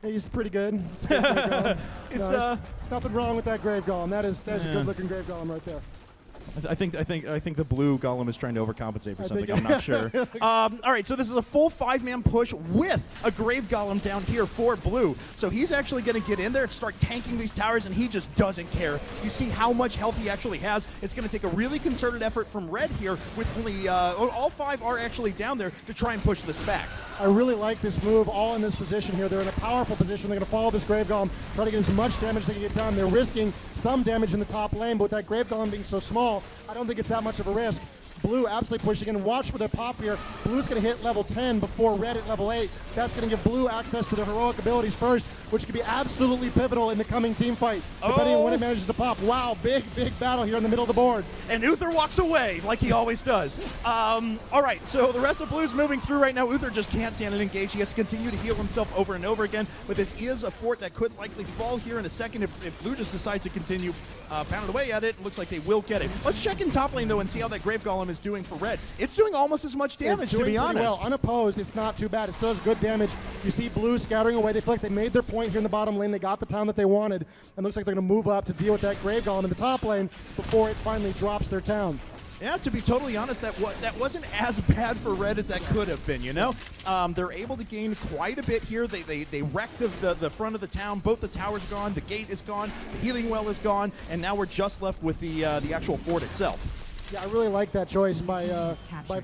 He's pretty good. It's a good grave golem. There's nothing wrong with that grave golem. That is a good-looking grave golem right there. I think the blue golem is trying to overcompensate for something. I'm not sure. All right, so this is a full 5-man push with a grave golem down here for blue. So he's actually going to get in there and start tanking these towers, and he just doesn't care. You see how much health he actually has. It's going to take a really concerted effort from red here, with only all 5 are actually down there to try and push this back. I really like this move, all in this position here. They're in a powerful position. They're going to follow this grave golem, try to get as much damage as they can get done. They're risking some damage in the top lane, but with that grave golem being so small, I don't think it's that much of a risk. Blue absolutely pushing in. Watch for their pop here. Blue's going to hit level 10 before red at level 8. That's going to give blue access to their heroic abilities first, which could be absolutely pivotal in the coming team fight, depending on when it manages to pop. Wow, big battle here in the middle of the board. And Uther walks away like he always does. All right, so the rest of blue's moving through right now. Uther just can't stand and engage. He has to continue to heal himself over and over again, but this is a fort that could likely fall here in a second if blue just decides to continue pounding away at it. Looks like they will get it. Let's check in top lane, though, and see how that grave golem is doing for red. It's doing almost as much damage, to be honest. Well, unopposed, it's not too bad. It still does good damage. You see blue scattering away. They feel like they made their point here in the bottom lane. They got the town that they wanted, and looks like they're going to move up to deal with that grave golem in the top lane before it finally drops their town. Yeah, to be totally honest, that wasn't as bad for red as that could have been, you know? They're able to gain quite a bit here. They wrecked the front of the town. Both the towers are gone, the gate is gone, the healing well is gone, and now we're just left with the actual fort itself. Yeah, I really like that choice by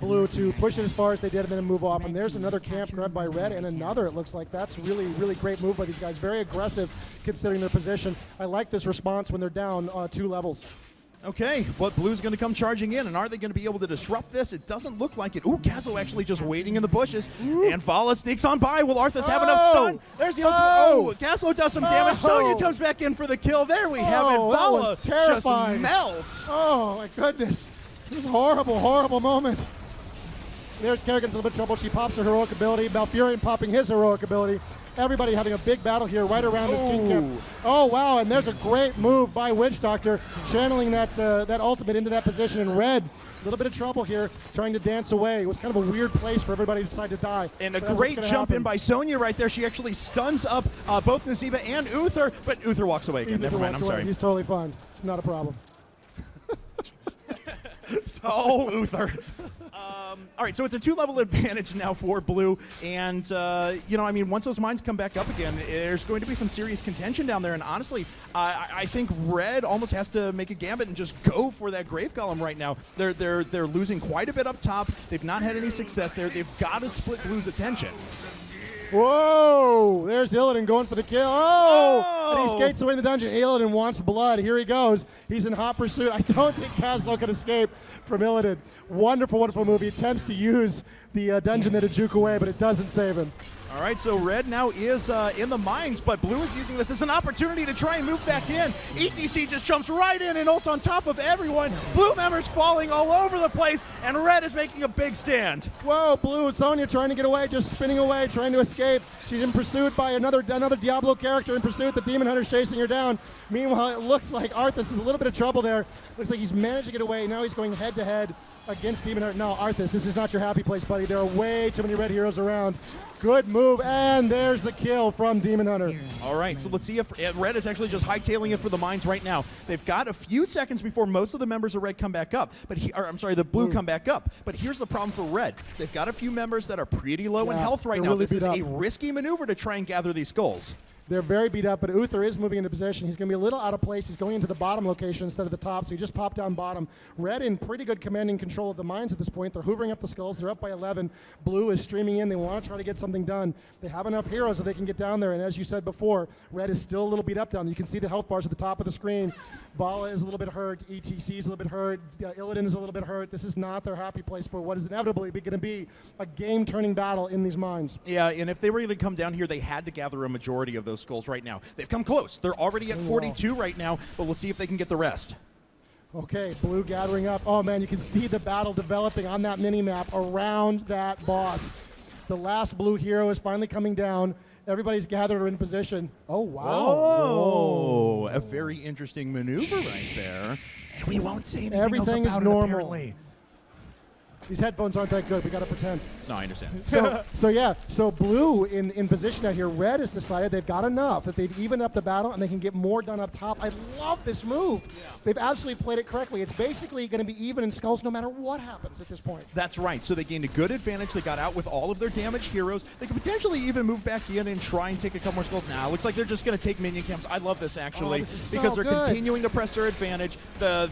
blue to push it as far as they did and then move off. And there's another camp grabbed by red, and another, it looks like. That's really, really great move by these guys. Very aggressive considering their position. I like this response when they're down 2 levels. Okay, but blue's going to come charging in, and are they going to be able to disrupt this? It doesn't look like it. Ooh, Kazo actually just waiting in the bushes, and Vala sneaks on by. Will Arthas have enough stun? There's the ultimate. Oh, Kazo does some damage. Sonya comes back in for the kill. There we have it. Vala just melts. Oh, my goodness. This is a horrible, horrible moment. There's Kerrigan's a little bit of trouble. She pops her heroic ability. Malfurion popping his heroic ability. Everybody having a big battle here right around this king camp. Oh, wow, and there's a great move by Witch Doctor, channeling that ultimate into that position in red. A little bit of trouble here, trying to dance away. It was kind of a weird place for everybody to decide to die. And a great jump in by Sonya right there. She actually stuns up both Nazeeba and Uther, but Uther walks away again. Never mind, I'm sorry. He's totally fine. It's not a problem. Oh, Uther. All right, so it's a 2-level advantage now for blue, and I mean, once those mines come back up again, there's going to be some serious contention down there. And honestly, I think red almost has to make a gambit and just go for that grave golem right now. They're losing quite a bit up top. They've not had any success there. They've got to split blue's attention. Whoa! There's Illidan going for the kill. Oh! And he skates away in the dungeon. Illidan wants blood. Here he goes. He's in hot pursuit. I don't think Kazlo can escape from Illidan. Wonderful, wonderful move. He attempts to use the dungeon that had juke away, but it doesn't save him. All right, so red now is in the mines, but blue is using this as an opportunity to try and move back in. ETC just jumps right in and ults on top of everyone. Blue members falling all over the place, and red is making a big stand. Whoa, blue, Sonya trying to get away, just spinning away, trying to escape. She's in pursuit by another Diablo character in pursuit. The Demon Hunter's chasing her down. Meanwhile, it looks like Arthas is a little bit of trouble there. Looks like he's managed to get away. Now he's going head-to-head against Demon Hunter. No, Arthas, this is not your happy place, buddy. There are way too many red heroes around. Good move, and there's the kill from Demon Hunter. All right, so let's see if red is actually just hightailing it for the mines right now. They've got a few seconds before most of the members of red come back up, the blue come back up. But here's the problem for red. They've got a few members that are pretty low in health right now. Really this is a risky maneuver to try and gather these skulls. They're very beat up, but Uther is moving into position. He's going to be a little out of place. He's going into the bottom location instead of the top, so he just popped down bottom. Red in pretty good commanding control of the mines at this point. They're hoovering up the skulls. They're up by 11. Blue is streaming in. They want to try to get something done. They have enough heroes that they can get down there, and as you said before, red is still a little beat up down. You can see the health bars at the top of the screen. Vala is a little bit hurt. ETC is a little bit hurt. Illidan is a little bit hurt. This is not their happy place for what is inevitably going to be a game-turning battle in these mines. Yeah, and if they were going to come down here, they had to gather a majority of those skulls right now. They've come close. They're already at 42 right now, but we'll see if they can get the rest. Okay, blue gathering up. Oh, man, you can see the battle developing on that mini-map around that boss. The last blue hero is finally coming down. Everybody's gathered in position. Oh, wow. Oh, a very interesting maneuver right there. And we won't say anything Everything else about is normal. it, apparently. These headphones aren't that good. We got to pretend. No, I understand. So blue in position out here. Red has decided they've got enough, that they've evened up the battle, and they can get more done up top. I love this move. Yeah. They've absolutely played it correctly. It's basically going to be even in skulls no matter what happens at this point. That's right. So they gained a good advantage. They got out with all of their damaged heroes. They could potentially even move back in and try and take a couple more skulls. Now, looks like they're just going to take minion camps. I love this, actually, this is because so they're good. continuing to press their advantage. The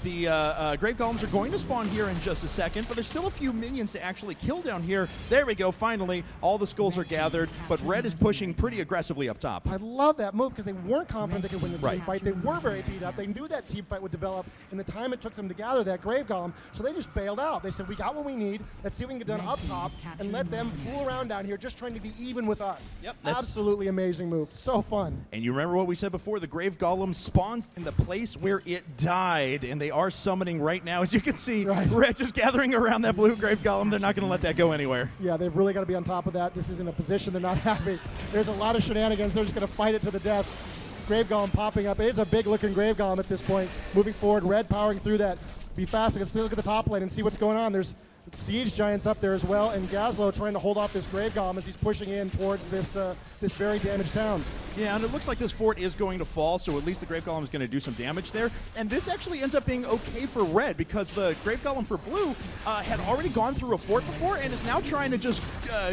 Grave Golems are going to spawn here in just a second, but there's still a few minions to actually kill down here. There we go. Finally, all the skulls are gathered, but Red is pushing pretty aggressively up top. I love that move because they weren't confident they could win the team fight. They were very beat up. They knew that team fight would develop in the time it took them to gather that Grave Golem, so they just bailed out. They said, we got what we need. Let's see if we can get done up top and let them fool around down here just trying to be even with us. Yep. Absolutely amazing move. So fun. And you remember what we said before, the Grave Golem spawns in the place where it died, and they are summoning right now. As you can see, Red just gathering around that blue Grave Golem. They're not going to let that go anywhere. Yeah, they've really got to be on top of that. This isn't a position they're not happy. There's a lot of shenanigans. They're just going to fight it to the death. Grave Golem popping up. It is a big-looking Grave Golem at this point. Moving forward, Red powering through that. Be fast. Let's look at the top lane and see what's going on. There's Siege Giants up there as well, and Gazlo trying to hold off this Grave Golem as he's pushing in towards this this very damaged town. Yeah, and it looks like this fort is going to fall, so at least the Grave Golem is going to do some damage there. And this actually ends up being okay for Red, because the Grave Golem for Blue had already gone through a fort before and is now trying to just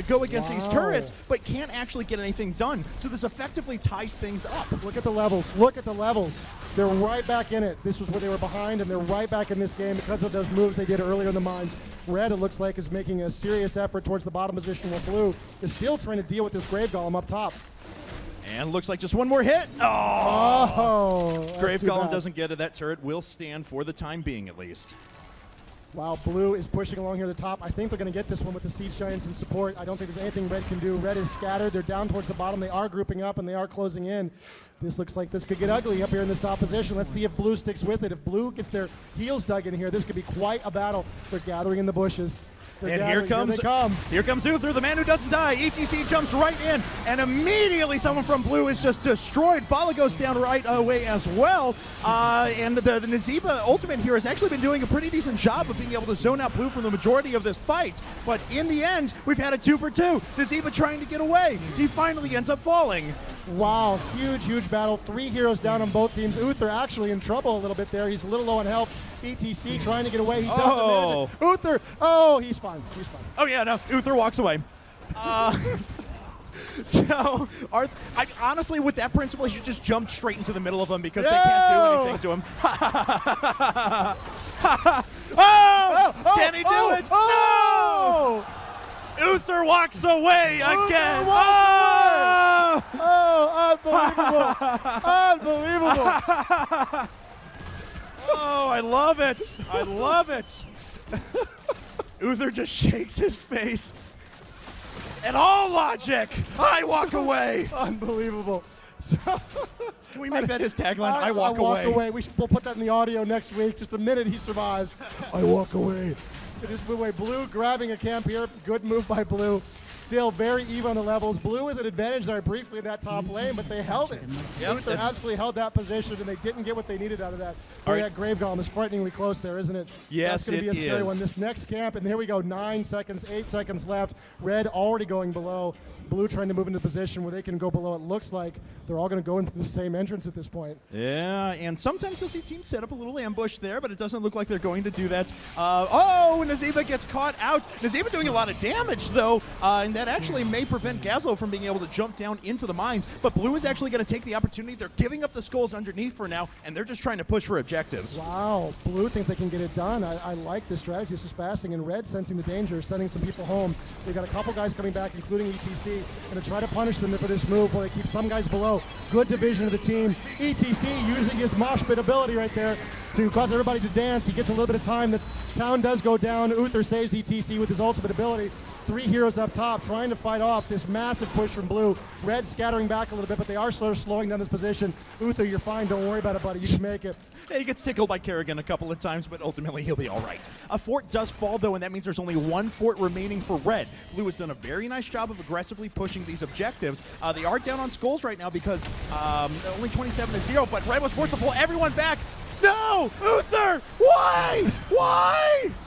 go against these turrets, but can't actually get anything done. So this effectively ties things up. Look at the levels. Look at the levels. They're right back in it. This was where they were behind, and they're right back in this game because of those moves they did earlier in the mines. Red, it looks like, is making a serious effort towards the bottom position, while Blue is still trying to deal with this Grave Golem up top. And looks like just one more hit. Grave Golem doesn't get it. That turret will stand for the time being, at least. Wow, Blue is pushing along here at the top. I think they're going to get this one with the Siege Giants in support. I don't think there's anything Red can do. Red is scattered. They're down towards the bottom. They are grouping up, and they are closing in. This looks like this could get ugly up here in this top position. Let's see if Blue sticks with it. If Blue gets their heels dug in here, this could be quite a battle. They're gathering in the bushes. And here comes Uther, the man who doesn't die. ETC jumps right in, and immediately someone from Blue is just destroyed. Bala goes down right away as well. And the Nazeeba ultimate here has actually been doing a pretty decent job of being able to zone out Blue for the majority of this fight. But in the end, we've had a 2-for-2. Nazeeba trying to get away. He finally ends up falling. Wow, huge battle. 3 heroes down on both teams. Uther actually in trouble a little bit there. He's a little low on health. ETC trying to get away. He doesn't manage it. Uther, he's fine. He's fine. Oh, yeah, no, Uther walks away. So, honestly, with that principle, he should just jump straight into the middle of them because they can't do anything to him. Can he do it? No! Uther walks away again. Unbelievable. Oh, I love it. I love it. Uther just shakes his face. And all logic, I walk away. Unbelievable. Can we make that his tagline? I walk away. We'll put that in the audio next week. Just a minute he survives. I walk away. It is Blue. Blue grabbing a camp here. Good move by Blue. Still very even on the levels. Blue with an advantage there briefly in that top lane, but they held it. Yep, they absolutely held that position, and they didn't get what they needed out of that. That Grave Golem is frighteningly close there, isn't it? Yes, that's going to be a scary one. This next camp, and here we go, 9 seconds, 8 seconds left. Red already going below. Blue trying to move into position where they can go below. It looks like they're all going to go into the same entrance at this point. Yeah, and sometimes you'll see teams set up a little ambush there, but it doesn't look like they're going to do that. Nazeeba gets caught out. Nazeeba doing a lot of damage, though, and that actually may prevent Gazlo from being able to jump down into the mines. But Blue is actually going to take the opportunity. They're giving up the skulls underneath for now, and they're just trying to push for objectives. Wow, Blue thinks they can get it done. I like this strategy. This is fasting, and Red sensing the danger, sending some people home. They've got a couple guys coming back, including ETC, and to try to punish them for this move while they keep some guys below. Good division of the team. ETC using his mosh pit ability right there to cause everybody to dance. He gets a little bit of time. The town does go down. Uther saves ETC with his ultimate ability. three heroes up top trying to fight off this massive push from blue. Red scattering back a little bit, but they are sort of slowing down this position. Uther, you're fine. Don't worry about it, buddy. You can make it. Yeah, he gets tickled by Kerrigan a couple of times, but ultimately he'll be all right. A fort does fall, though, and that means there's only one fort remaining for Red. Blue has done a very nice job of aggressively pushing these objectives. They are down on skulls right now because only 27-0, but Red was forced to pull everyone back. No! Uther! Why?